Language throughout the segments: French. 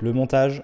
le montage,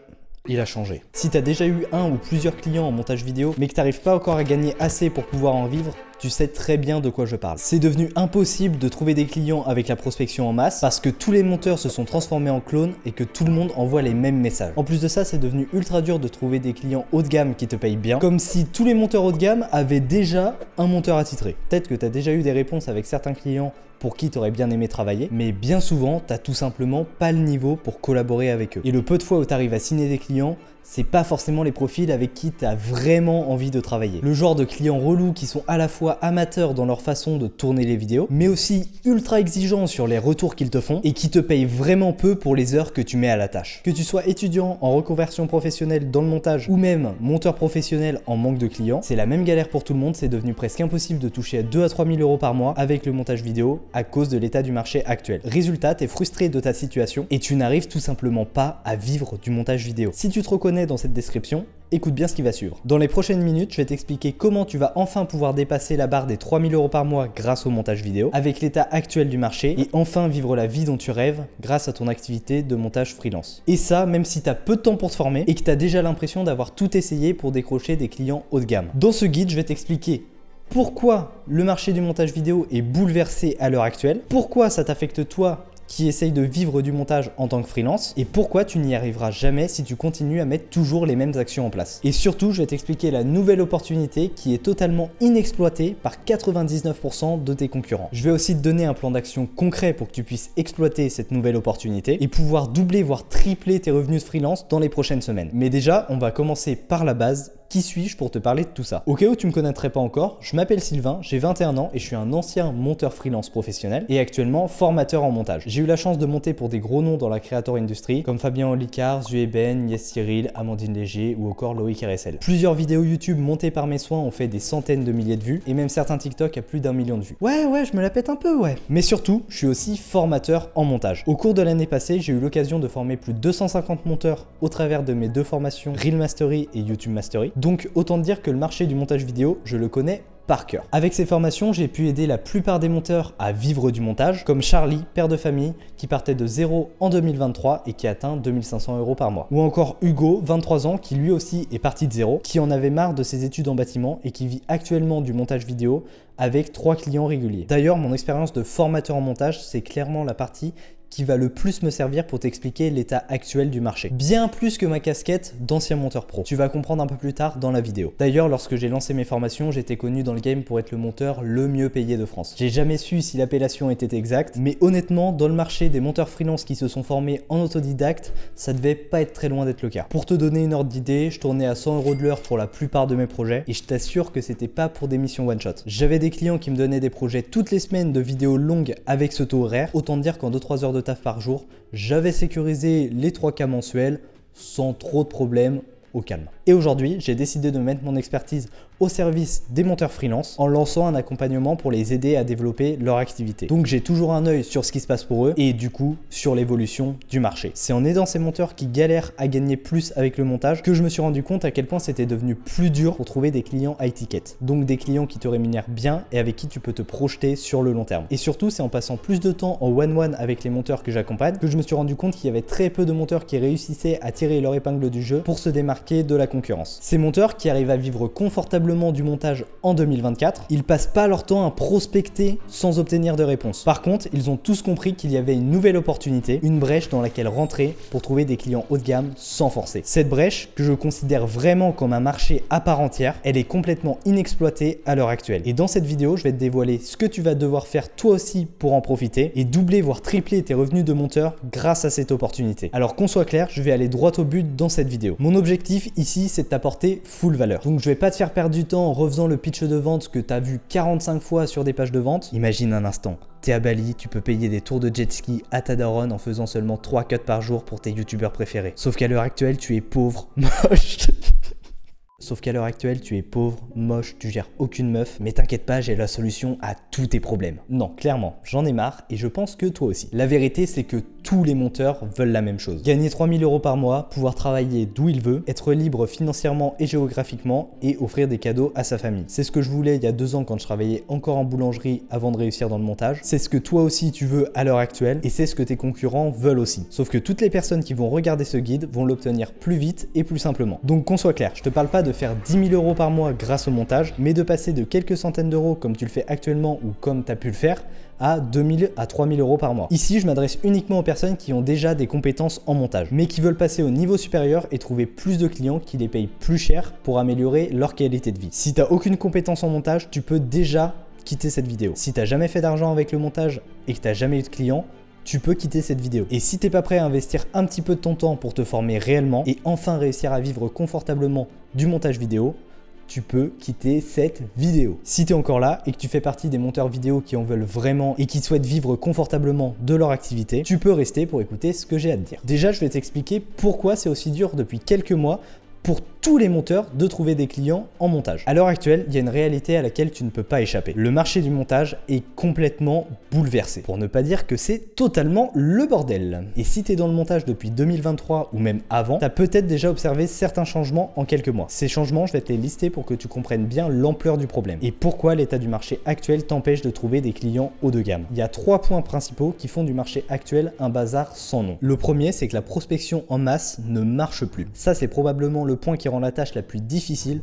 il a changé. Si tu as déjà eu un ou plusieurs clients en montage vidéo, mais que tu n'arrives pas encore à gagner assez pour pouvoir en vivre, tu sais très bien de quoi je parle. C'est devenu impossible de trouver des clients avec la prospection en masse parce que tous les monteurs se sont transformés en clones et que tout le monde envoie les mêmes messages. En plus de ça, c'est devenu ultra dur de trouver des clients haut de gamme qui te payent bien, comme si tous les monteurs haut de gamme avaient déjà un monteur attitré. Peut-être que tu as déjà eu des réponses avec certains clients pour qui tu aurais bien aimé travailler, mais bien souvent, tu n'as tout simplement pas le niveau pour collaborer avec eux. Et le peu de fois où tu arrives à signer des clients, c'est pas forcément les profils avec qui tu as vraiment envie de travailler. Le genre de clients relous qui sont à la fois amateurs dans leur façon de tourner les vidéos, mais aussi ultra exigeants sur les retours qu'ils te font et qui te payent vraiment peu pour les heures que tu mets à la tâche. Que tu sois étudiant en reconversion professionnelle dans le montage ou même monteur professionnel en manque de clients, c'est la même galère pour tout le monde, c'est devenu presque impossible de toucher à 2 à 3 000 euros par mois avec le montage vidéo à cause de l'état du marché actuel. Résultat, tu es frustré de ta situation et tu n'arrives tout simplement pas à vivre du montage vidéo. Si tu te reconnais dans cette description, écoute bien ce qui va suivre. Dans les prochaines minutes, je vais t'expliquer comment tu vas enfin pouvoir dépasser la barre des 3 000 euros par mois grâce au montage vidéo, avec l'état actuel du marché, et enfin vivre la vie dont tu rêves grâce à ton activité de montage freelance. Et ça, même si tu as peu de temps pour te former et que tu as déjà l'impression d'avoir tout essayé pour décrocher des clients haut de gamme. Dans ce guide, je vais t'expliquer pourquoi le marché du montage vidéo est bouleversé à l'heure actuelle, pourquoi ça t'affecte toi qui essaye de vivre du montage en tant que freelance et pourquoi tu n'y arriveras jamais si tu continues à mettre toujours les mêmes actions en place. Et surtout, je vais t'expliquer la nouvelle opportunité qui est totalement inexploitée par 99% de tes concurrents. Je vais aussi te donner un plan d'action concret pour que tu puisses exploiter cette nouvelle opportunité et pouvoir doubler voire tripler tes revenus de freelance dans les prochaines semaines. Mais déjà, on va commencer par la base. Qui suis-je pour te parler de tout ça? Au cas où tu me connaîtrais pas encore, je m'appelle Sylvain, j'ai 21 ans et je suis un ancien monteur freelance professionnel et actuellement formateur en montage. J'ai eu la chance de monter pour des gros noms dans la creator industry comme Fabien Olicard, Zue Eben, Yes Cyril, Amandine Léger ou encore Loïc RSL. Plusieurs vidéos YouTube montées par mes soins ont fait des centaines de milliers de vues et même certains TikTok à plus d'1 million de vues. Ouais, je me la pète un peu, ouais. Mais surtout, je suis aussi formateur en montage. Au cours de l'année passée, j'ai eu l'occasion de former plus de 250 monteurs au travers de mes 2 formations Reel Mastery et YouTube Mastery. Donc autant te dire que le marché du montage vidéo, je le connais par cœur. Avec ces formations, j'ai pu aider la plupart des monteurs à vivre du montage, comme Charlie, père de famille, qui partait de 0 en 2023 et qui atteint 2500 euros par mois. Ou encore Hugo, 23 ans, qui lui aussi est parti de 0, qui en avait marre de ses études en bâtiment et qui vit actuellement du montage vidéo avec 3 clients réguliers. D'ailleurs, mon expérience de formateur en montage, c'est clairement la partie qui va le plus me servir pour t'expliquer l'état actuel du marché. Bien plus que ma casquette d'ancien monteur pro. Tu vas comprendre un peu plus tard dans la vidéo. D'ailleurs, lorsque j'ai lancé mes formations, j'étais connu dans le game pour être le monteur le mieux payé de France. J'ai jamais su si l'appellation était exacte, mais honnêtement, dans le marché des monteurs freelance qui se sont formés en autodidacte, ça devait pas être très loin d'être le cas. Pour te donner une ordre d'idée, je tournais à 100 euros de l'heure pour la plupart de mes projets et je t'assure que c'était pas pour des missions one shot. J'avais des clients qui me donnaient des projets toutes les semaines de vidéos longues avec ce taux horaire, autant te dire qu'en 2-3 heures de taf par jour, j'avais sécurisé les 3K mensuels sans trop de problèmes, au calme. Et aujourd'hui, j'ai décidé de mettre mon expertise au service des monteurs freelance en lançant un accompagnement pour les aider à développer leur activité. Donc j'ai toujours un œil sur ce qui se passe pour eux et du coup sur l'évolution du marché. C'est en aidant ces monteurs qui galèrent à gagner plus avec le montage que je me suis rendu compte à quel point c'était devenu plus dur pour trouver des clients high ticket. Donc des clients qui te rémunèrent bien et avec qui tu peux te projeter sur le long terme. Et surtout, c'est en passant plus de temps en one-one avec les monteurs que j'accompagne que je me suis rendu compte qu'il y avait très peu de monteurs qui réussissaient à tirer leur épingle du jeu pour se démarquer de la concurrence. Ces monteurs qui arrivent à vivre confortablement du montage en 2024, ils passent pas leur temps à prospecter sans obtenir de réponse. Par contre, ils ont tous compris qu'il y avait une nouvelle opportunité, une brèche dans laquelle rentrer pour trouver des clients haut de gamme sans forcer. Cette brèche, que je considère vraiment comme un marché à part entière, elle est complètement inexploitée à l'heure actuelle. Et dans cette vidéo, je vais te dévoiler ce que tu vas devoir faire toi aussi pour en profiter et doubler voire tripler tes revenus de monteur grâce à cette opportunité. Alors qu'on soit clair, je vais aller droit au but dans cette vidéo. Mon objectif ici, c'est de t'apporter full valeur. Donc je vais pas te faire perdre du temps en refaisant le pitch de vente que tu as vu 45 fois sur des pages de vente. Imagine un instant, t'es à Bali, tu peux payer des tours de jet ski à ta daronne en faisant seulement 3 cuts par jour pour tes youtubeurs préférés. Sauf qu'à l'heure actuelle, tu es pauvre, moche. Sauf qu'à l'heure actuelle, tu es pauvre, moche, tu gères aucune meuf, mais t'inquiète pas, j'ai la solution à tous tes problèmes. Non, clairement, j'en ai marre et je pense que toi aussi. La vérité, c'est que tous les monteurs veulent la même chose. Gagner 3000 € par mois, pouvoir travailler d'où il veut, être libre financièrement et géographiquement et offrir des cadeaux à sa famille. C'est ce que je voulais il y a 2 ans quand je travaillais encore en boulangerie avant de réussir dans le montage. C'est ce que toi aussi tu veux à l'heure actuelle et c'est ce que tes concurrents veulent aussi. Sauf que toutes les personnes qui vont regarder ce guide vont l'obtenir plus vite et plus simplement. Donc qu'on soit clair, je te parle pas de faire 10 000 € par mois grâce au montage, mais de passer de quelques centaines d'euros comme tu le fais actuellement ou comme tu as pu le faire à 2000 à 3000 € par mois. Ici, je m'adresse uniquement aux personnes qui ont déjà des compétences en montage, mais qui veulent passer au niveau supérieur et trouver plus de clients qui les payent plus cher pour améliorer leur qualité de vie. Si tu n'as aucune compétence en montage, tu peux déjà quitter cette vidéo. Si tu n'as jamais fait d'argent avec le montage et que tu n'as jamais eu de clients, tu peux quitter cette vidéo. Et si t'es pas prêt à investir un petit peu de ton temps pour te former réellement et enfin réussir à vivre confortablement du montage vidéo, tu peux quitter cette vidéo. Si tu es encore là et que tu fais partie des monteurs vidéo qui en veulent vraiment et qui souhaitent vivre confortablement de leur activité, tu peux rester pour écouter ce que j'ai à te dire. Déjà, je vais t'expliquer pourquoi c'est aussi dur depuis quelques mois pour tous les monteurs de trouver des clients en montage. À l'heure actuelle, il y a une réalité à laquelle tu ne peux pas échapper. Le marché du montage est complètement bouleversé. Pour ne pas dire que c'est totalement le bordel. Et si tu es dans le montage depuis 2023 ou même avant, tu as peut-être déjà observé certains changements en quelques mois. Ces changements, je vais te les lister pour que tu comprennes bien l'ampleur du problème et pourquoi l'état du marché actuel t'empêche de trouver des clients haut de gamme. Il y a 3 points principaux qui font du marché actuel un bazar sans nom. Le premier, c'est que la prospection en masse ne marche plus. Ça, c'est probablement le point qui rend la tâche la plus difficile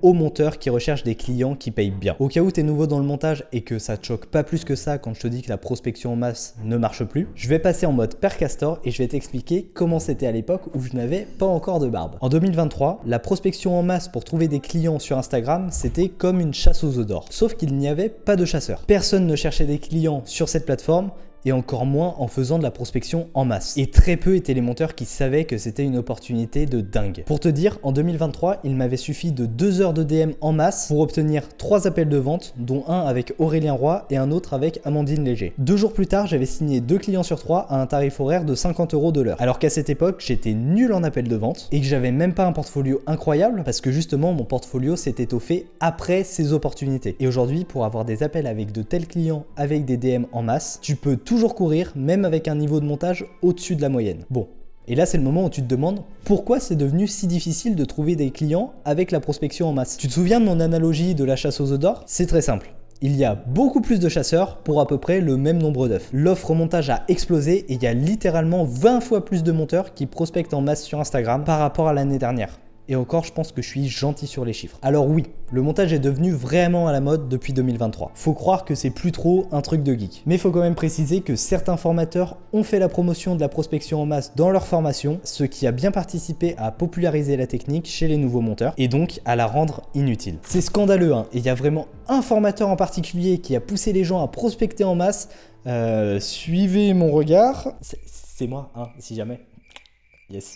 aux monteurs qui recherchent des clients qui payent bien. Au cas où tu es nouveau dans le montage et que ça te choque pas plus que ça quand je te dis que la prospection en masse ne marche plus, je vais passer en mode Père Castor et je vais t'expliquer comment c'était à l'époque où je n'avais pas encore de barbe. En 2023, la prospection en masse pour trouver des clients sur Instagram, c'était comme une chasse aux œufs d'or. Sauf qu'il n'y avait pas de chasseurs. Personne ne cherchait des clients sur cette plateforme et encore moins en faisant de la prospection en masse. Et très peu étaient les monteurs qui savaient que c'était une opportunité de dingue. Pour te dire, en 2023, il m'avait suffi de 2 heures de DM en masse pour obtenir 3 appels de vente, dont un avec Aurélien Roy et un autre avec Amandine Léger. 2 jours plus tard, j'avais signé 2 clients sur 3 à un tarif horaire de 50 € de l'heure. Alors qu'à cette époque, j'étais nul en appels de vente et que j'avais même pas un portfolio incroyable parce que justement, mon portfolio s'est étoffé après ces opportunités. Et aujourd'hui, pour avoir des appels avec de tels clients avec des DM en masse, tu peux toujours courir, même avec un niveau de montage au-dessus de la moyenne. Bon. Et là, c'est le moment où tu te demandes pourquoi c'est devenu si difficile de trouver des clients avec la prospection en masse. Tu te souviens de mon analogie de la chasse aux œufs d'or ? C'est très simple. Il y a beaucoup plus de chasseurs pour à peu près le même nombre d'œufs. L'offre montage a explosé et il y a littéralement 20 fois plus de monteurs qui prospectent en masse sur Instagram par rapport à l'année dernière. Et encore, je pense que je suis gentil sur les chiffres. Alors oui, le montage est devenu vraiment à la mode depuis 2023. Faut croire que c'est plus trop un truc de geek. Mais faut quand même préciser que certains formateurs ont fait la promotion de la prospection en masse dans leur formation, ce qui a bien participé à populariser la technique chez les nouveaux monteurs et donc à la rendre inutile. C'est scandaleux, hein, et il y a vraiment un formateur en particulier qui a poussé les gens à prospecter en masse. Suivez mon regard. C'est moi, hein, si jamais. Yes.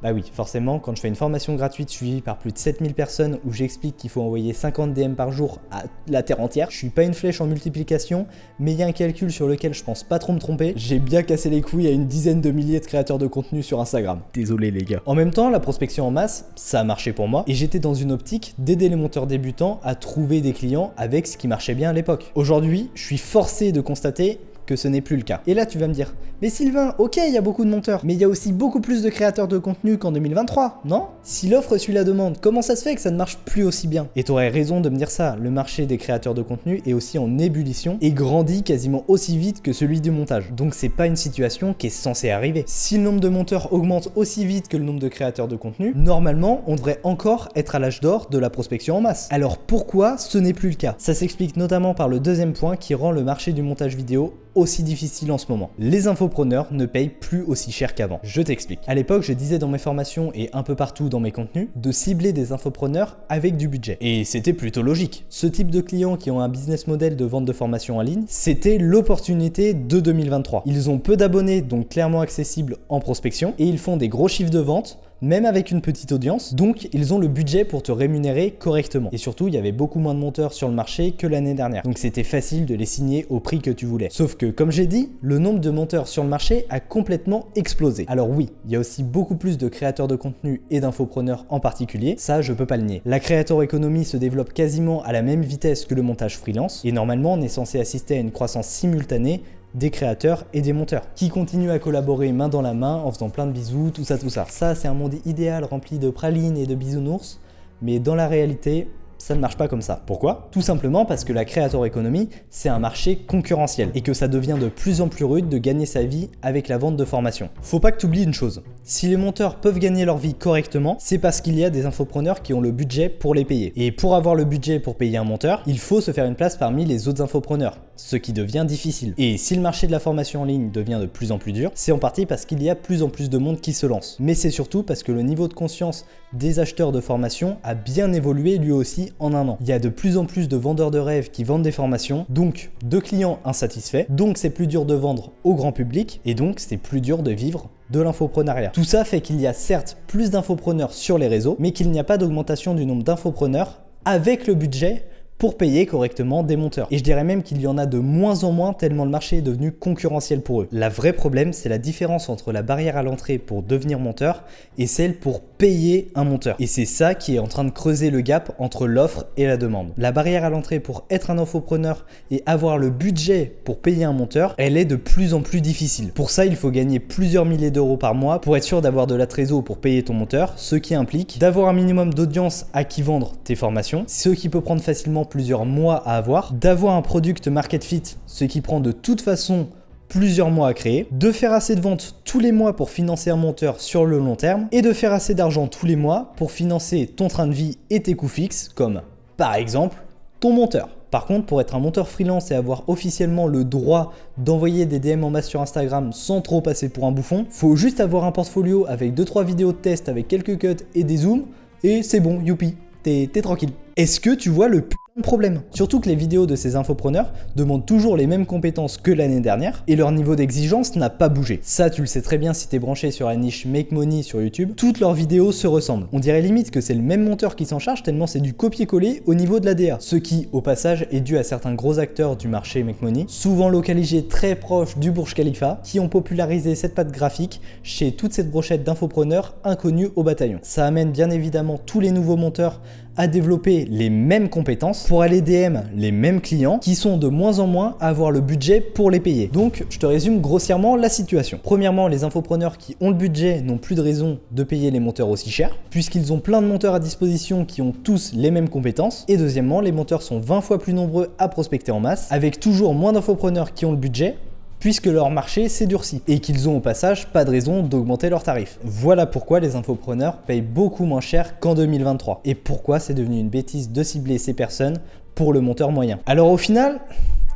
Bah oui, forcément, quand je fais une formation gratuite suivie par plus de 7000 personnes où j'explique qu'il faut envoyer 50 DM par jour à la terre entière, je suis pas une flèche en multiplication, mais il y a un calcul sur lequel je pense pas trop me tromper. J'ai bien cassé les couilles à une dizaine de milliers de créateurs de contenu sur Instagram. Désolé les gars. En même temps, la prospection en masse, ça a marché pour moi et j'étais dans une optique d'aider les monteurs débutants à trouver des clients avec ce qui marchait bien à l'époque. Aujourd'hui, je suis forcé de constater que ce n'est plus le cas. Et là tu vas me dire, mais Sylvain, ok, il y a beaucoup de monteurs, mais il y a aussi beaucoup plus de créateurs de contenu qu'en 2023, non? Si l'offre suit la demande, comment ça se fait que ça ne marche plus aussi bien? Et t'aurais raison de me dire ça, le marché des créateurs de contenu est aussi en ébullition et grandit quasiment aussi vite que celui du montage. Donc c'est pas une situation qui est censée arriver. Si le nombre de monteurs augmente aussi vite que le nombre de créateurs de contenu, normalement on devrait encore être à l'âge d'or de la prospection en masse. Alors pourquoi ce n'est plus le cas? Ça s'explique notamment par le deuxième point qui rend le marché du montage vidéo aussi difficile en ce moment. Les infopreneurs ne payent plus aussi cher qu'avant. Je t'explique. À l'époque, je disais dans mes formations et un peu partout dans mes contenus de cibler des infopreneurs avec du budget. Et c'était plutôt logique. Ce type de clients qui ont un business model de vente de formation en ligne, c'était l'opportunité de 2023. Ils ont peu d'abonnés, donc clairement accessibles en prospection, et ils font des gros chiffres de vente, même avec une petite audience, donc ils ont le budget pour te rémunérer correctement. Et surtout, il y avait beaucoup moins de monteurs sur le marché que l'année dernière, donc c'était facile de les signer au prix que tu voulais. Sauf que, comme j'ai dit, le nombre de monteurs sur le marché a complètement explosé. Alors oui, il y a aussi beaucoup plus de créateurs de contenu et d'infopreneurs en particulier, ça je peux pas le nier. La creator economy se développe quasiment à la même vitesse que le montage freelance, et normalement on est censé assister à une croissance simultanée des créateurs et des monteurs qui continuent à collaborer main dans la main en faisant plein de bisous, tout ça. Ça, c'est un monde idéal rempli de pralines et de bisounours, mais dans la réalité, ça ne marche pas comme ça. Pourquoi? Tout simplement parce que la creator economy, c'est un marché concurrentiel et que ça devient de plus en plus rude de gagner sa vie avec la vente de formation. Faut pas que tu oublies une chose. Si les monteurs peuvent gagner leur vie correctement, c'est parce qu'il y a des infopreneurs qui ont le budget pour les payer. Et pour avoir le budget pour payer un monteur, il faut se faire une place parmi les autres infopreneurs, ce qui devient difficile. Et si le marché de la formation en ligne devient de plus en plus dur, c'est en partie parce qu'il y a plus en plus de monde qui se lance. Mais c'est surtout parce que le niveau de conscience des acheteurs de formation a bien évolué lui aussi en un an. Il y a de plus en plus de vendeurs de rêves qui vendent des formations, donc de clients insatisfaits, donc c'est plus dur de vendre au grand public et donc c'est plus dur de vivre de l'infoprenariat. Tout ça fait qu'il y a certes plus d'infopreneurs sur les réseaux, mais qu'il n'y a pas d'augmentation du nombre d'infopreneurs avec le budget pour payer correctement des monteurs. Et je dirais même qu'il y en a de moins en moins tellement le marché est devenu concurrentiel pour eux. Le vrai problème, c'est la différence entre la barrière à l'entrée pour devenir monteur et celle pour payer un monteur. Et c'est ça qui est en train de creuser le gap entre l'offre et la demande. La barrière à l'entrée pour être un infopreneur et avoir le budget pour payer un monteur, elle est de plus en plus difficile. Pour ça, il faut gagner plusieurs milliers d'euros par mois pour être sûr d'avoir de la trésor pour payer ton monteur, ce qui implique d'avoir un minimum d'audience à qui vendre tes formations, ce qui peut prendre facilement plusieurs mois à avoir, d'avoir un product market fit, ce qui prend de toute façon plusieurs mois à créer, de faire assez de ventes tous les mois pour financer un monteur sur le long terme et de faire assez d'argent tous les mois pour financer ton train de vie et tes coûts fixes comme par exemple ton monteur. Par contre, pour être un monteur freelance et avoir officiellement le droit d'envoyer des DM en masse sur Instagram sans trop passer pour un bouffon, faut juste avoir un portfolio avec 2-3 vidéos de test avec quelques cuts et des zooms et c'est bon, youpi, t'es tranquille. Est-ce que tu vois le problème? Surtout que les vidéos de ces infopreneurs demandent toujours les mêmes compétences que l'année dernière et leur niveau d'exigence n'a pas bougé. Ça, tu le sais très bien si t'es branché sur la niche Make Money sur YouTube, toutes leurs vidéos se ressemblent. On dirait limite que c'est le même monteur qui s'en charge tellement c'est du copier-coller au niveau de la DA. Ce qui, au passage, est dû à certains gros acteurs du marché Make Money, souvent localisés très proches du Burj Khalifa, qui ont popularisé cette patte graphique chez toute cette brochette d'infopreneurs inconnus au bataillon. Ça amène bien évidemment tous les nouveaux monteurs à développer les mêmes compétences pour aller DM les mêmes clients qui sont de moins en moins à avoir le budget pour les payer. Donc je te résume grossièrement la situation. Premièrement, les infopreneurs qui ont le budget n'ont plus de raison de payer les monteurs aussi cher puisqu'ils ont plein de monteurs à disposition qui ont tous les mêmes compétences. Et deuxièmement, les monteurs sont 20 fois plus nombreux à prospecter en masse avec toujours moins d'infopreneurs qui ont le budget puisque leur marché s'est durci et qu'ils ont au passage pas de raison d'augmenter leurs tarifs. Voilà pourquoi les infopreneurs payent beaucoup moins cher qu'en 2023 et pourquoi c'est devenu une bêtise de cibler ces personnes pour le monteur moyen. Alors au final,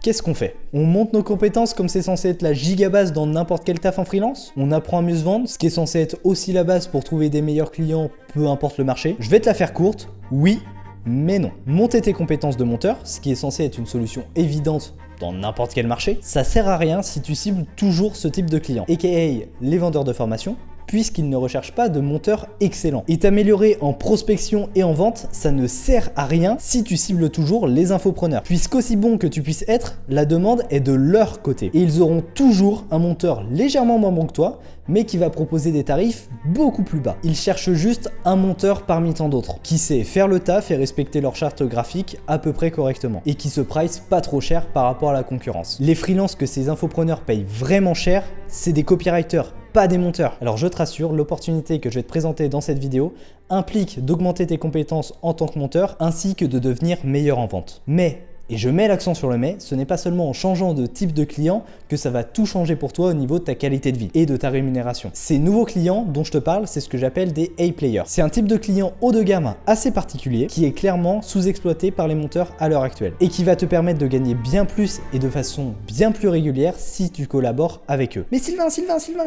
qu'est-ce qu'on fait? On monte nos compétences comme c'est censé être la giga base dans n'importe quel taf en freelance? On apprend à mieux se vendre, ce qui est censé être aussi la base pour trouver des meilleurs clients, peu importe le marché? Je vais te la faire courte, oui, mais non. Monter tes compétences de monteur, ce qui est censé être une solution évidente dans n'importe quel marché, ça sert à rien si tu cibles toujours ce type de clients, aka les vendeurs de formation, puisqu'ils ne recherchent pas de monteurs excellents. Et t'améliorer en prospection et en vente, ça ne sert à rien si tu cibles toujours les infopreneurs. Puisqu'aussi bon que tu puisses être, la demande est de leur côté. Et ils auront toujours un monteur légèrement moins bon que toi, mais qui va proposer des tarifs beaucoup plus bas. Ils cherchent juste un monteur parmi tant d'autres, qui sait faire le taf et respecter leur charte graphique à peu près correctement, et qui se price pas trop cher par rapport à la concurrence. Les freelances que ces infopreneurs payent vraiment cher, c'est des copywriters, pas des monteurs. Alors je te rassure, l'opportunité que je vais te présenter dans cette vidéo implique d'augmenter tes compétences en tant que monteur, ainsi que de devenir meilleur en vente. Mais, et je mets l'accent sur le mais, ce n'est pas seulement en changeant de type de client que ça va tout changer pour toi au niveau de ta qualité de vie et de ta rémunération. Ces nouveaux clients dont je te parle, c'est ce que j'appelle des A-players. C'est un type de client haut de gamme assez particulier qui est clairement sous-exploité par les monteurs à l'heure actuelle et qui va te permettre de gagner bien plus et de façon bien plus régulière si tu collabores avec eux. Mais Sylvain,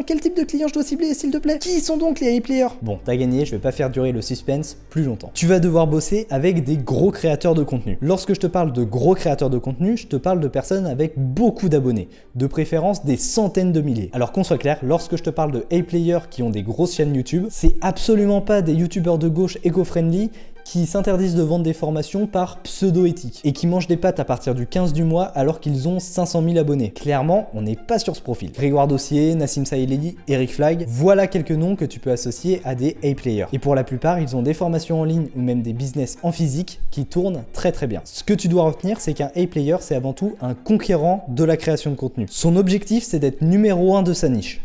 quel type de client je dois cibler s'il te plaît? Qui sont donc les A-players? Bon, t'as gagné, je vais pas faire durer le suspense plus longtemps. Tu vas devoir bosser avec des gros créateurs de contenu. Lorsque je te parle de gros créateurs de contenu, je te parle de personnes avec beaucoup d'abonnés, de préférence des centaines de milliers. Alors qu'on soit clair, lorsque je te parle de A-players qui ont des grosses chaînes YouTube, c'est absolument pas des youtubeurs de gauche éco-friendly qui s'interdisent de vendre des formations par pseudo-éthique et qui mangent des pâtes à partir du 15 du mois alors qu'ils ont 500 000 abonnés. Clairement, on n'est pas sur ce profil. Grégoire Dossier, Nassim Saïli, Eric Flag, voilà quelques noms que tu peux associer à des A-players. Et pour la plupart, ils ont des formations en ligne ou même des business en physique qui tournent très très bien. Ce que tu dois retenir, c'est qu'un A-player, c'est avant tout un conquérant de la création de contenu. Son objectif, c'est d'être numéro 1 de sa niche.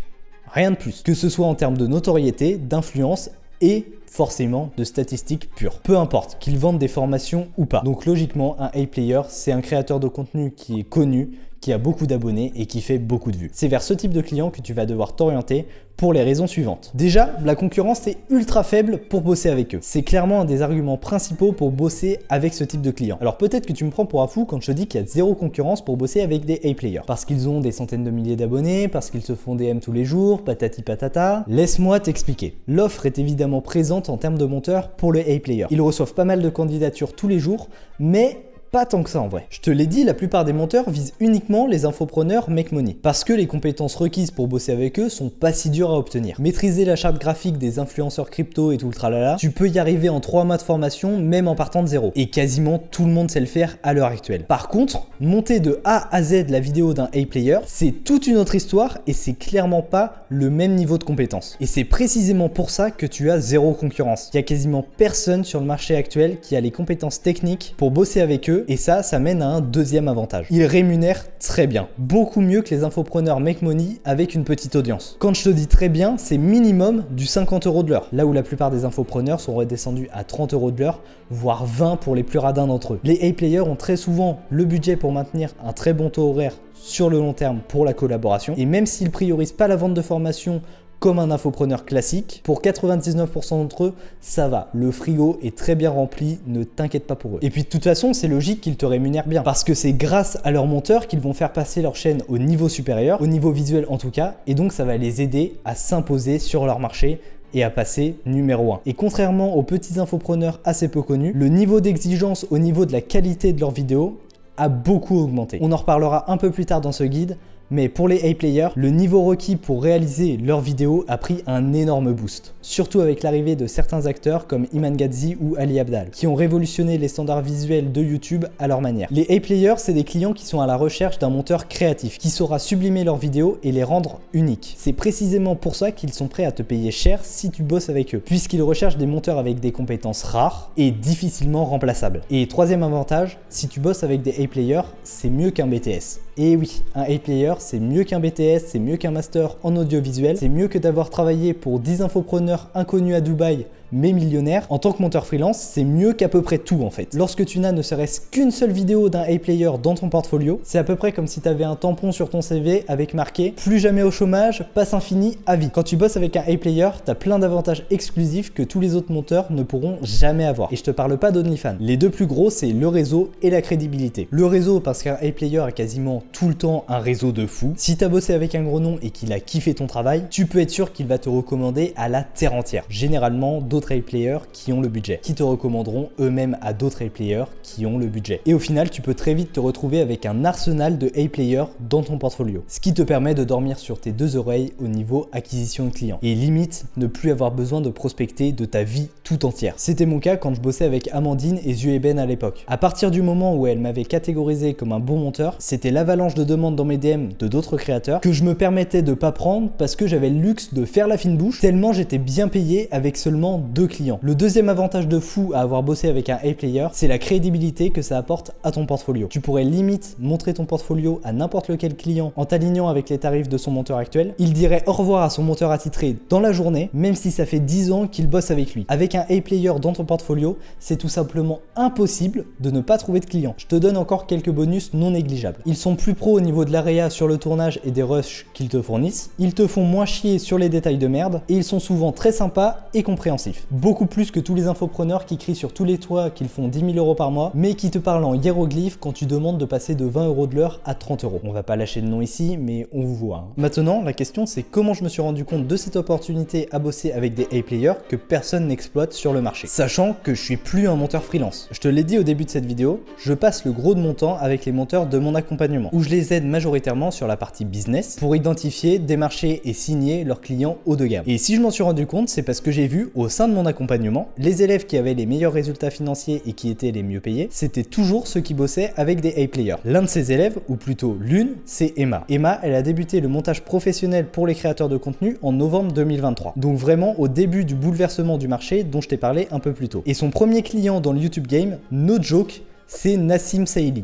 Rien de plus. Que ce soit en termes de notoriété, d'influence et forcément de statistiques pures. Peu importe qu'ils vendent des formations ou pas. Donc logiquement, un A-player, c'est un créateur de contenu qui est connu, qui a beaucoup d'abonnés et qui fait beaucoup de vues. C'est vers ce type de client que tu vas devoir t'orienter pour les raisons suivantes. Déjà, la concurrence est ultra faible pour bosser avec eux. C'est clairement un des arguments principaux pour bosser avec ce type de client. Alors peut-être que tu me prends pour un fou quand je te dis qu'il y a zéro concurrence pour bosser avec des A-players. Parce qu'ils ont des centaines de milliers d'abonnés, parce qu'ils se font DM tous les jours, patati patata. Laisse-moi t'expliquer. L'offre est évidemment présente en termes de monteurs pour les A-players. Ils reçoivent pas mal de candidatures tous les jours, mais pas tant que ça en vrai. Je te l'ai dit, la plupart des monteurs visent uniquement les infopreneurs make money. Parce que les compétences requises pour bosser avec eux sont pas si dures à obtenir. Maîtriser la charte graphique des influenceurs crypto et tout le tralala, tu peux y arriver en 3 mois de formation, même en partant de zéro. Et quasiment tout le monde sait le faire à l'heure actuelle. Par contre, monter de A à Z la vidéo d'un A-player, c'est toute une autre histoire et c'est clairement pas le même niveau de compétence. Et c'est précisément pour ça que tu as zéro concurrence. Il y a quasiment personne sur le marché actuel qui a les compétences techniques pour bosser avec eux. Et ça mène à un deuxième avantage. Ils rémunèrent très bien. Beaucoup mieux que les infopreneurs make money avec une petite audience. Quand je te dis très bien, c'est minimum du 50 € de l'heure. Là où la plupart des infopreneurs sont redescendus à 30 € de l'heure, voire 20 pour les plus radins d'entre eux. Les A-players ont très souvent le budget pour maintenir un très bon taux horaire sur le long terme pour la collaboration. Et même s'ils priorisent pas la vente de formation comme un infopreneur classique, pour 99% d'entre eux, ça va. Le frigo est très bien rempli, ne t'inquiète pas pour eux. Et puis de toute façon, c'est logique qu'ils te rémunèrent bien, parce que c'est grâce à leurs monteurs qu'ils vont faire passer leur chaîne au niveau supérieur, au niveau visuel en tout cas, et donc ça va les aider à s'imposer sur leur marché et à passer numéro 1. Et contrairement aux petits infopreneurs assez peu connus, le niveau d'exigence au niveau de la qualité de leurs vidéos a beaucoup augmenté. On en reparlera un peu plus tard dans ce guide, mais pour les A-players, le niveau requis pour réaliser leurs vidéos a pris un énorme boost. Surtout avec l'arrivée de certains acteurs comme Iman Gadzhi ou Ali Abdaal, qui ont révolutionné les standards visuels de YouTube à leur manière. Les A-players, c'est des clients qui sont à la recherche d'un monteur créatif, qui saura sublimer leurs vidéos et les rendre uniques. C'est précisément pour ça qu'ils sont prêts à te payer cher si tu bosses avec eux, puisqu'ils recherchent des monteurs avec des compétences rares et difficilement remplaçables. Et troisième avantage, si tu bosses avec des A-players, c'est mieux qu'un BTS. Et oui, un A-player, c'est mieux qu'un BTS, c'est mieux qu'un master en audiovisuel, c'est mieux que d'avoir travaillé pour 10 infopreneurs inconnus à Dubaï mais millionnaire. En tant que monteur freelance, c'est mieux qu'à peu près tout en fait. Lorsque tu n'as ne serait-ce qu'une seule vidéo d'un A-player dans ton portfolio, c'est à peu près comme si tu avais un tampon sur ton CV avec marqué « Plus jamais au chômage, passe infini à vie ». Quand tu bosses avec un A-player, tu as plein d'avantages exclusifs que tous les autres monteurs ne pourront jamais avoir. Et je te parle pas d'OnlyFans. Les deux plus gros, c'est le réseau et la crédibilité. Le réseau parce qu'un A-player a quasiment tout le temps un réseau de fou. Si tu as bossé avec un gros nom et qu'il a kiffé ton travail, tu peux être sûr qu'il va te recommander à la terre entière. Généralement, d'autres A-players qui ont le budget, qui te recommanderont eux-mêmes à d'autres A-players qui ont le budget. Et au final, tu peux très vite te retrouver avec un arsenal de A-players dans ton portfolio, ce qui te permet de dormir sur tes deux oreilles au niveau acquisition de clients. Et limite, ne plus avoir besoin de prospecter de ta vie tout entière. C'était mon cas quand je bossais avec Amandine et Zueben à l'époque. À partir du moment où elle m'avait catégorisé comme un bon monteur, c'était l'avalanche de demandes dans mes DM de d'autres créateurs que je me permettais de pas prendre parce que j'avais le luxe de faire la fine bouche tellement j'étais bien payé avec seulement 2 clients. Le deuxième avantage de fou à avoir bossé avec un A-player, c'est la crédibilité que ça apporte à ton portfolio. Tu pourrais limite montrer ton portfolio à n'importe lequel client en t'alignant avec les tarifs de son monteur actuel. Il dirait au revoir à son monteur attitré dans la journée, même si ça fait 10 ans qu'il bosse avec lui. Avec un A-player dans ton portfolio, c'est tout simplement impossible de ne pas trouver de clients. Je te donne encore quelques bonus non négligeables. Ils sont plus pros au niveau de l'AREA sur le tournage et des rushs qu'ils te fournissent. Ils te font moins chier sur les détails de merde et ils sont souvent très sympas et compréhensifs. Beaucoup plus que tous les infopreneurs qui crient sur tous les toits qu'ils font 10 000 € par mois, mais qui te parlent en hiéroglyphes quand tu demandes de passer de 20 € de l'heure à 30 €. On va pas lâcher de nom ici, mais on vous voit. Hein. Maintenant, la question c'est comment je me suis rendu compte de cette opportunité à bosser avec des A-players que personne n'exploite sur le marché. Sachant que je suis plus un monteur freelance. Je te l'ai dit au début de cette vidéo, je passe le gros de mon temps avec les monteurs de mon accompagnement, où je les aide majoritairement sur la partie business pour identifier, démarcher et signer leurs clients haut de gamme. Et si je m'en suis rendu compte, c'est parce que j'ai vu au sein sein de mon accompagnement, les élèves qui avaient les meilleurs résultats financiers et qui étaient les mieux payés, c'était toujours ceux qui bossaient avec des A-players. L'un de ces élèves, ou plutôt l'une, c'est Emma. Emma, elle a débuté le montage professionnel pour les créateurs de contenu en novembre 2023. Donc vraiment au début du bouleversement du marché dont je t'ai parlé un peu plus tôt. Et son premier client dans le YouTube game, no joke, c'est Nassim Saïli.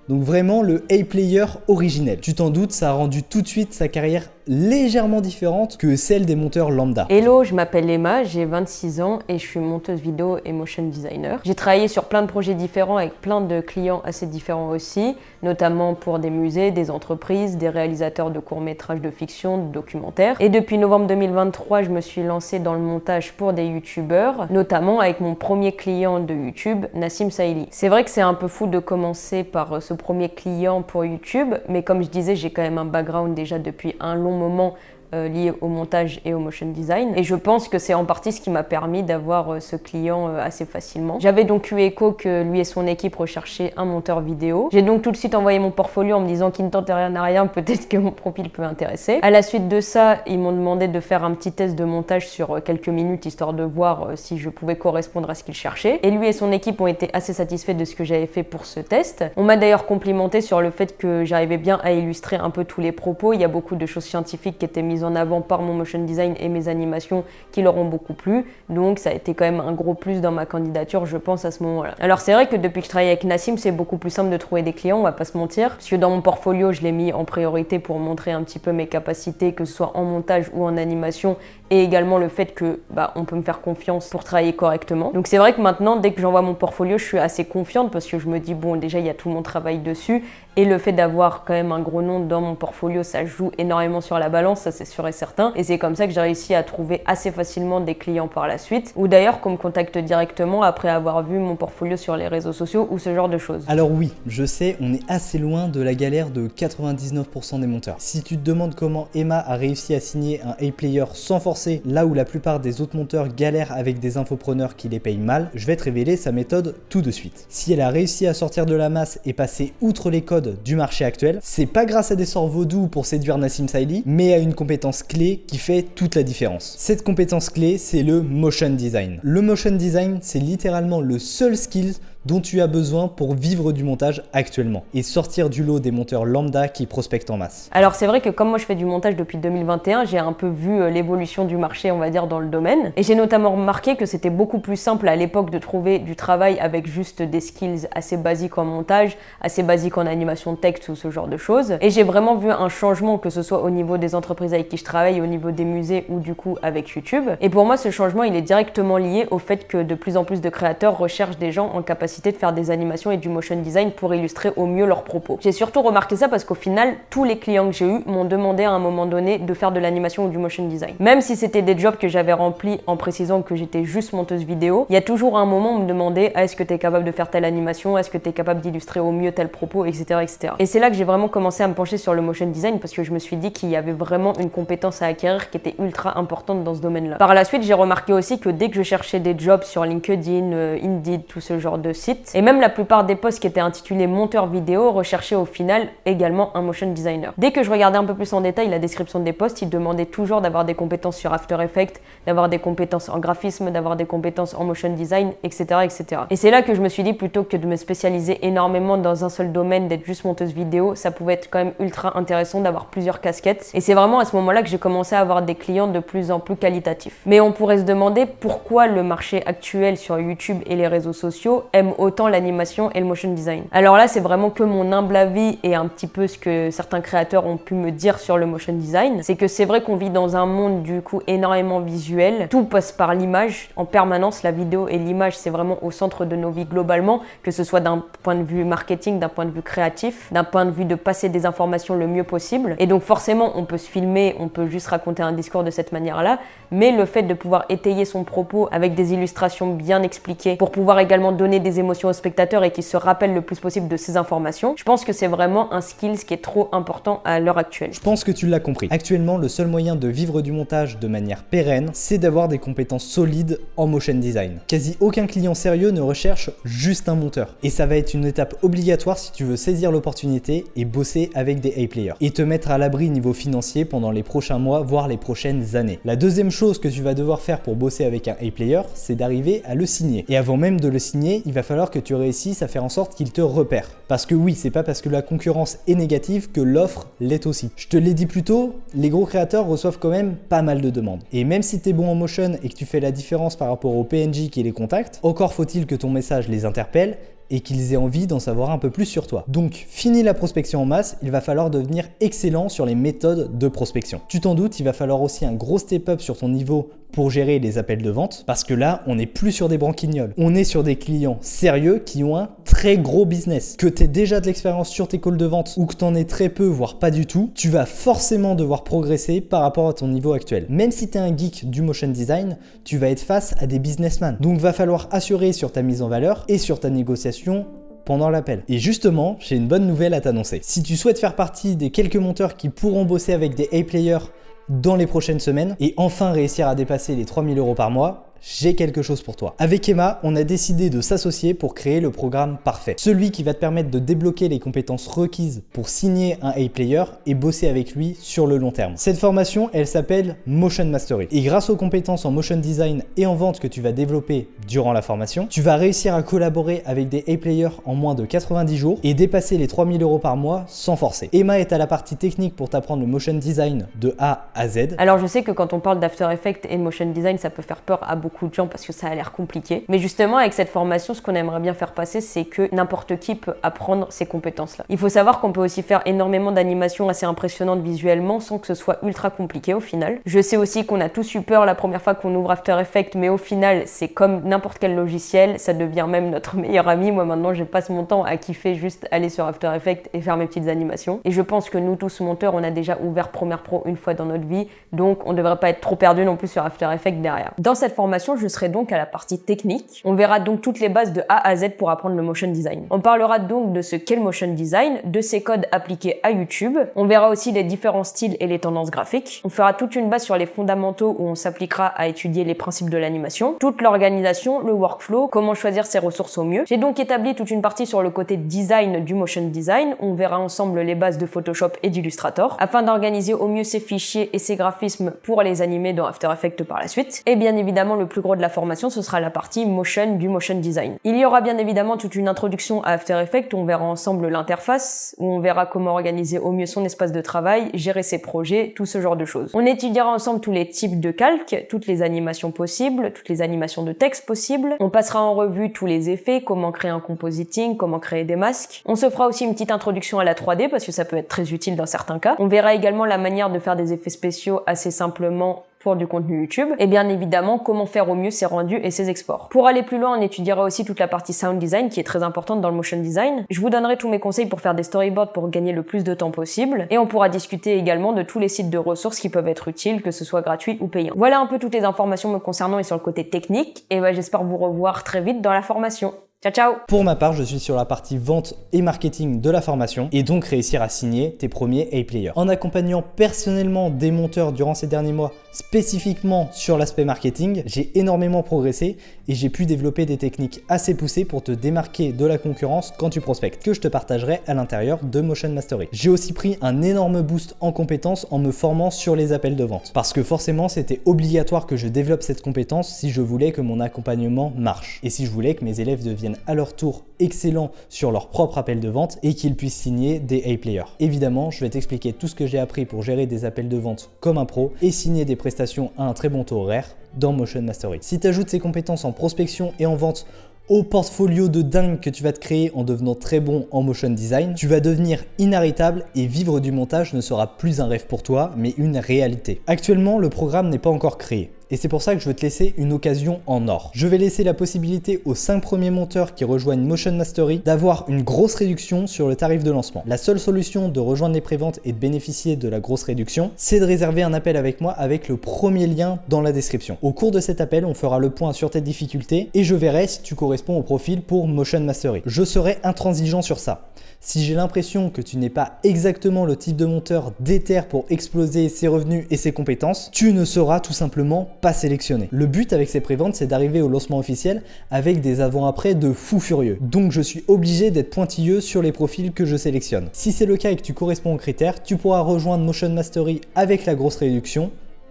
Donc vraiment le A-player originel. Tu t'en doutes, ça a rendu tout de suite sa carrière légèrement différente que celle des monteurs lambda. Hello, je m'appelle Emma, j'ai 26 ans et je suis monteuse vidéo et motion designer. J'ai travaillé sur plein de projets différents avec plein de clients assez différents aussi, notamment pour des musées, des entreprises, des réalisateurs de courts-métrages de fiction, de documentaires. Et depuis novembre 2023, je me suis lancée dans le montage pour des youtubeurs, notamment avec mon premier client de YouTube, Nassim Saïli. C'est vrai que c'est un peu fou de commencer par ce premier client pour YouTube, mais comme je disais, j'ai quand même un background déjà depuis un long moment lié au montage et au motion design. Et je pense que c'est en partie ce qui m'a permis d'avoir ce client assez facilement. J'avais donc eu écho que lui et son équipe recherchaient un monteur vidéo. J'ai donc tout de suite envoyé mon portfolio en me disant qu'il ne tente rien à rien, peut-être que mon profil peut intéresser. À la suite de ça, ils m'ont demandé de faire un petit test de montage sur quelques minutes, histoire de voir si je pouvais correspondre à ce qu'ils cherchaient. Et lui et son équipe ont été assez satisfaits de ce que j'avais fait pour ce test. On m'a d'ailleurs complimenté sur le fait que j'arrivais bien à illustrer un peu tous les propos. Il y a beaucoup de choses scientifiques qui étaient mises en avant par mon motion design et mes animations qui leur ont beaucoup plu, donc ça a été quand même un gros plus dans ma candidature, je pense, à ce moment-là. Alors c'est vrai que depuis que je travaille avec Nassim, c'est beaucoup plus simple de trouver des clients, on va pas se mentir, parce que dans mon portfolio, je l'ai mis en priorité pour montrer un petit peu mes capacités, que ce soit en montage ou en animation, et également le fait que on peut me faire confiance pour travailler correctement. Donc c'est vrai que maintenant, dès que j'envoie mon portfolio, je suis assez confiante parce que je me dis, bon, déjà il y a tout mon travail dessus, et le fait d'avoir quand même un gros nom dans mon portfolio, ça joue énormément sur la balance, ça c'est sûr et certain. Et c'est comme ça que j'ai réussi à trouver assez facilement des clients par la suite, ou d'ailleurs qu'on me contacte directement après avoir vu mon portfolio sur les réseaux sociaux ou ce genre de choses. Alors oui, je sais, on est assez loin de la galère de 99% des monteurs. Si tu te demandes comment Emma a réussi à signer un A-player sans forcer, là où la plupart des autres monteurs galèrent avec des infopreneurs qui les payent mal, je vais te révéler sa méthode tout de suite. Si elle a réussi à sortir de la masse et passer outre les codes du marché actuel, c'est pas grâce à des sorts vaudous pour séduire Nassim Saïli, mais à une compétence clé qui fait toute la différence. Cette compétence clé, c'est le motion design. Le motion design, c'est littéralement le seul skill dont tu as besoin pour vivre du montage actuellement et sortir du lot des monteurs lambda qui prospectent en masse. Alors c'est vrai que comme moi je fais du montage depuis 2021, j'ai un peu vu l'évolution du marché, on va dire, dans le domaine, et j'ai notamment remarqué que c'était beaucoup plus simple à l'époque de trouver du travail avec juste des skills assez basiques en montage, assez basiques en animation de texte ou ce genre de choses, et j'ai vraiment vu un changement, que ce soit au niveau des entreprises avec qui je travaille, au niveau des musées ou du coup avec YouTube. Et pour moi ce changement il est directement lié au fait que de plus en plus de créateurs recherchent des gens en capacité de faire des animations et du motion design pour illustrer au mieux leurs propos. J'ai surtout remarqué ça parce qu'au final, tous les clients que j'ai eus m'ont demandé à un moment donné de faire de l'animation ou du motion design. Même si c'était des jobs que j'avais remplis en précisant que j'étais juste monteuse vidéo, il y a toujours un moment où on me demandait est-ce que tu es capable de faire telle animation, est-ce que tu es capable d'illustrer au mieux tel propos, etc. etc. Et c'est là que j'ai vraiment commencé à me pencher sur le motion design parce que je me suis dit qu'il y avait vraiment une compétence à acquérir qui était ultra importante dans ce domaine-là. Par la suite, j'ai remarqué aussi que dès que je cherchais des jobs sur LinkedIn, Indeed, tout ce genre de sites, et même la plupart des postes qui étaient intitulés monteur vidéo recherchaient au final également un motion designer. Dès que je regardais un peu plus en détail la description des postes, ils demandaient toujours d'avoir des compétences sur After Effects, d'avoir des compétences en graphisme, d'avoir des compétences en motion design, etc. etc. Et c'est là que je me suis dit, plutôt que de me spécialiser énormément dans un seul domaine, d'être juste monteuse vidéo, ça pouvait être quand même ultra intéressant d'avoir plusieurs casquettes. Et c'est vraiment à ce moment-là que j'ai commencé à avoir des clients de plus en plus qualitatifs. Mais on pourrait se demander pourquoi le marché actuel sur YouTube et les réseaux sociaux aime autant l'animation et le motion design. Alors là, c'est vraiment que mon humble avis et un petit peu ce que certains créateurs ont pu me dire sur le motion design. C'est que c'est vrai qu'on vit dans un monde du coup énormément visuel. Tout passe par l'image en permanence. La vidéo et l'image, c'est vraiment au centre de nos vies globalement, que ce soit d'un point de vue marketing, d'un point de vue créatif, d'un point de vue de passer des informations le mieux possible. Et donc forcément, on peut se filmer, on peut juste raconter un discours de cette manière-là, mais le fait de pouvoir étayer son propos avec des illustrations bien expliquées, pour pouvoir également donner des des émotions au spectateur et qui se rappelle le plus possible de ces informations. Je pense que c'est vraiment un skill qui est trop important à l'heure actuelle. Je pense que tu l'as compris. Actuellement, le seul moyen de vivre du montage de manière pérenne, c'est d'avoir des compétences solides en motion design. Quasi aucun client sérieux ne recherche juste un monteur. Et ça va être une étape obligatoire si tu veux saisir l'opportunité et bosser avec des A-players. Et te mettre à l'abri niveau financier pendant les prochains mois, voire les prochaines années. La deuxième chose que tu vas devoir faire pour bosser avec un A-player, c'est d'arriver à le signer. Et avant même de le signer, il va falloir que tu réussisses à faire en sorte qu'il te repère. Parce que oui, c'est pas parce que la concurrence est négative que l'offre l'est aussi. Je te l'ai dit plus tôt, les gros créateurs reçoivent quand même pas mal de demandes. Et même si tu es bon en motion et que tu fais la différence par rapport aux PNJ qui les contactent, encore faut-il que ton message les interpelle et qu'ils aient envie d'en savoir un peu plus sur toi. Donc, fini la prospection en masse, il va falloir devenir excellent sur les méthodes de prospection. Tu t'en doutes, il va falloir aussi un gros step-up sur ton niveau pour gérer les appels de vente, parce que là, on n'est plus sur des branquignoles. On est sur des clients sérieux qui ont un très gros business. Que tu aies déjà de l'expérience sur tes calls de vente ou que tu en aies très peu, voire pas du tout, tu vas forcément devoir progresser par rapport à ton niveau actuel. Même si tu es un geek du motion design, tu vas être face à des businessmen. Donc, va falloir assurer sur ta mise en valeur et sur ta négociation pendant l'appel. Et justement, j'ai une bonne nouvelle à t'annoncer. Si tu souhaites faire partie des quelques monteurs qui pourront bosser avec des A-players dans les prochaines semaines et enfin réussir à dépasser les 3 000 € par mois, j'ai quelque chose pour toi. Avec Emma, on a décidé de s'associer pour créer le programme parfait. Celui qui va te permettre de débloquer les compétences requises pour signer un A-player et bosser avec lui sur le long terme. Cette formation, elle s'appelle Motion Mastery. Et grâce aux compétences en motion design et en vente que tu vas développer durant la formation, tu vas réussir à collaborer avec des A-players en moins de 90 jours et dépasser les 3 000 € par mois sans forcer. Emma est à la partie technique pour t'apprendre le motion design de A à Z. Alors je sais que quand on parle d'After Effects et de motion design, ça peut faire peur à beaucoup de gens parce que ça a l'air compliqué. Mais justement, avec cette formation, ce qu'on aimerait bien faire passer, c'est que n'importe qui peut apprendre ces compétences-là. Il faut savoir qu'on peut aussi faire énormément d'animations assez impressionnantes visuellement sans que ce soit ultra compliqué au final. Je sais aussi qu'on a tous eu peur la première fois qu'on ouvre After Effects, mais au final, c'est comme n'importe quel logiciel, ça devient même notre meilleur ami. Moi maintenant, je passe mon temps à kiffer juste aller sur After Effects et faire mes petites animations. Et je pense que nous tous monteurs, on a déjà ouvert Premiere Pro une fois dans notre vie, donc on devrait pas être trop perdu non plus sur After Effects derrière. Dans cette formation, je serai donc à la partie technique. On verra donc toutes les bases de A à Z pour apprendre le motion design. On parlera donc de ce qu'est le motion design, de ses codes appliqués à YouTube. On verra aussi les différents styles et les tendances graphiques. On fera toute une base sur les fondamentaux où on s'appliquera à étudier les principes de l'animation, toute l'organisation, le workflow, comment choisir ses ressources au mieux. J'ai donc établi toute une partie sur le côté design du motion design. On verra ensemble les bases de Photoshop et d'Illustrator afin d'organiser au mieux ses fichiers et ses graphismes pour les animer dans After Effects par la suite. Et bien évidemment, le plus gros de la formation, ce sera la partie motion du motion design. Il y aura bien évidemment toute une introduction à After Effects où on verra ensemble l'interface, où on verra comment organiser au mieux son espace de travail, gérer ses projets, tout ce genre de choses. On étudiera ensemble tous les types de calques, toutes les animations possibles, toutes les animations de texte possibles. On passera en revue tous les effets, comment créer un compositing, comment créer des masques. On se fera aussi une petite introduction à la 3D parce que ça peut être très utile dans certains cas. On verra également la manière de faire des effets spéciaux assez simplement pour du contenu YouTube, et bien évidemment comment faire au mieux ses rendus et ses exports. Pour aller plus loin, on étudiera aussi toute la partie sound design qui est très importante dans le motion design. Je vous donnerai tous mes conseils pour faire des storyboards pour gagner le plus de temps possible, et on pourra discuter également de tous les sites de ressources qui peuvent être utiles, que ce soit gratuit ou payant. Voilà un peu toutes les informations me concernant et sur le côté technique, et j'espère vous revoir très vite dans la formation. Ciao ciao! Pour ma part, je suis sur la partie vente et marketing de la formation et donc réussir à signer tes premiers A-players. En accompagnant personnellement des monteurs durant ces derniers mois, spécifiquement sur l'aspect marketing, j'ai énormément progressé et j'ai pu développer des techniques assez poussées pour te démarquer de la concurrence quand tu prospectes, que je te partagerai à l'intérieur de Motion Mastery. J'ai aussi pris un énorme boost en compétences en me formant sur les appels de vente, parce que forcément c'était obligatoire que je développe cette compétence si je voulais que mon accompagnement marche et si je voulais que mes élèves deviennent à leur tour excellents sur leur propre appel de vente et qu'ils puissent signer des A-players. Évidemment, je vais t'expliquer tout ce que j'ai appris pour gérer des appels de vente comme un pro et signer des prestations à un très bon taux horaire dans Motion Mastery. Si tu ajoutes ces compétences en prospection et en vente au portfolio de dingue que tu vas te créer en devenant très bon en motion design, tu vas devenir inarrêtable et vivre du montage ne sera plus un rêve pour toi, mais une réalité. Actuellement, le programme n'est pas encore créé. Et c'est pour ça que je veux te laisser une occasion en or. Je vais laisser la possibilité aux 5 premiers monteurs qui rejoignent Motion Mastery d'avoir une grosse réduction sur le tarif de lancement. La seule solution de rejoindre les préventes et de bénéficier de la grosse réduction, c'est de réserver un appel avec moi avec le premier lien dans la description. Au cours de cet appel, on fera le point sur tes difficultés et je verrai si tu corresponds au profil pour Motion Mastery. Je serai intransigeant sur ça. Si j'ai l'impression que tu n'es pas exactement le type de monteur déter pour exploser ses revenus et ses compétences, tu ne seras tout simplement pas sélectionné. Le but avec ces préventes, c'est d'arriver au lancement officiel avec des avant-après de fou furieux. Donc je suis obligé d'être pointilleux sur les profils que je sélectionne. Si c'est le cas et que tu corresponds aux critères, tu pourras rejoindre Motion Mastery avec la grosse réduction,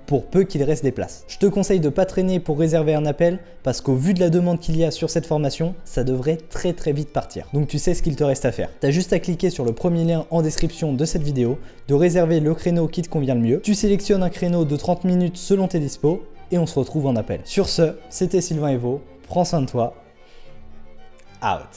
pour peu qu'il reste des places. Je te conseille de pas traîner pour réserver un appel parce qu'au vu de la demande qu'il y a sur cette formation, ça devrait très vite partir. Donc tu sais ce qu'il te reste à faire. T'as juste à cliquer sur le premier lien en description de cette vidéo, de réserver le créneau qui te convient le mieux. Tu sélectionnes un créneau de 30 minutes selon tes dispos et on se retrouve en appel. Sur ce, c'était Sylvain Evo, prends soin de toi, out.